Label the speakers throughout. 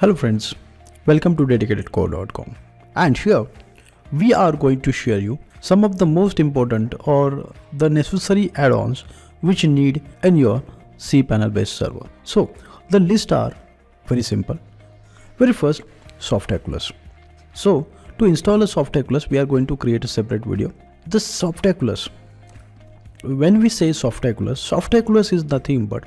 Speaker 1: Hello friends, welcome to dedicatedcode.com, and here we are going to share you some of the most important or the necessary add-ons which you need in your cPanel based server. So the list are very simple. Very first, Softaculous. So to install a Softaculous, we are going to create a separate video. The Softaculous, when we say Softaculous is nothing but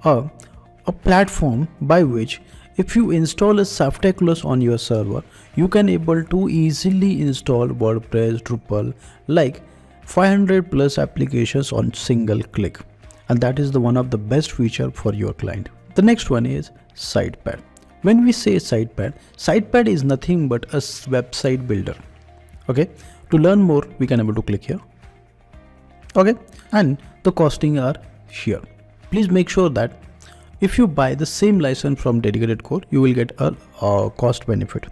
Speaker 1: a platform by which if you install a Softaculous on your server, you can able to easily install WordPress, Drupal, like 500 plus applications on single click. And that is the one of the best feature for your client. The next one is Sitepad. When we say Sitepad is nothing but a website builder. Okay. To learn more, we can able to click here. Okay. And the costing are here. Please make sure that if you buy the same license from Dedicated Core, you will get a cost benefit.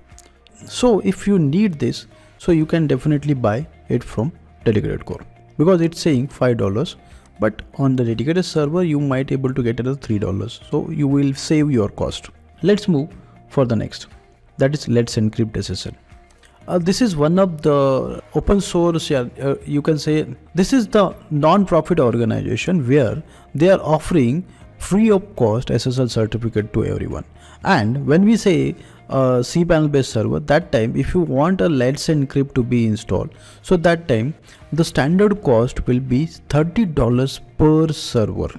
Speaker 1: So if you need this, so you can definitely buy it from Dedicated Core because it's saying $5, but on the dedicated server you might able to get it at $3. So you will save your cost. Let's move for the next. That is LetsEncrypt SSL. This is one of the open source, you can say this is the non-profit organization where they are offering free of cost SSL certificate to everyone. And when we say cPanel based server, that time if you want a LetsEncrypt to be installed, so that time the standard cost will be $30 per server,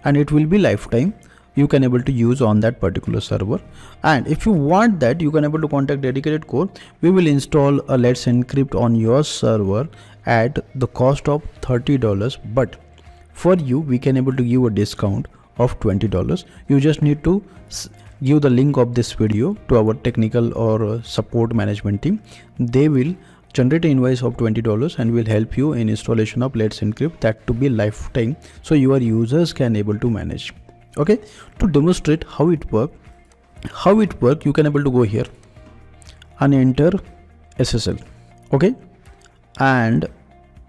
Speaker 1: and it will be lifetime you can able to use on that particular server. And if you want that, you can able to contact Dedicated Core. We will install a LetsEncrypt on your server at the cost of $30, but for you we can able to give a discount of $20. You just need to give the link of this video to our technical or support management team. They will generate an invoice of $20 and will help you in installation of LetsEncrypt, that to be lifetime, so your users can able to manage. Okay, to demonstrate how it work, you can able to go here and enter SSL. Okay, and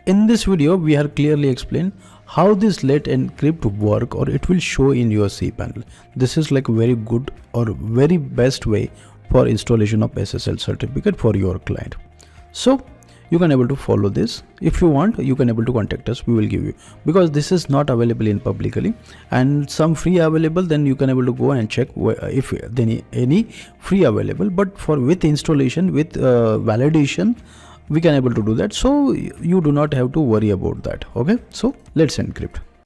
Speaker 1: in this video we have clearly explained how this LetsEncrypt work, or it will show in your cPanel. This is like very good or very best way for installation of SSL certificate for your client. So you can able to follow this. If you want, you can able to contact us. We will give you, because this is not available in publicly, and some free available, then you can able to go and check if any free available. But for with installation, with validation, we can able to do that, so you do not have to worry about that. Okay, so let's encrypt.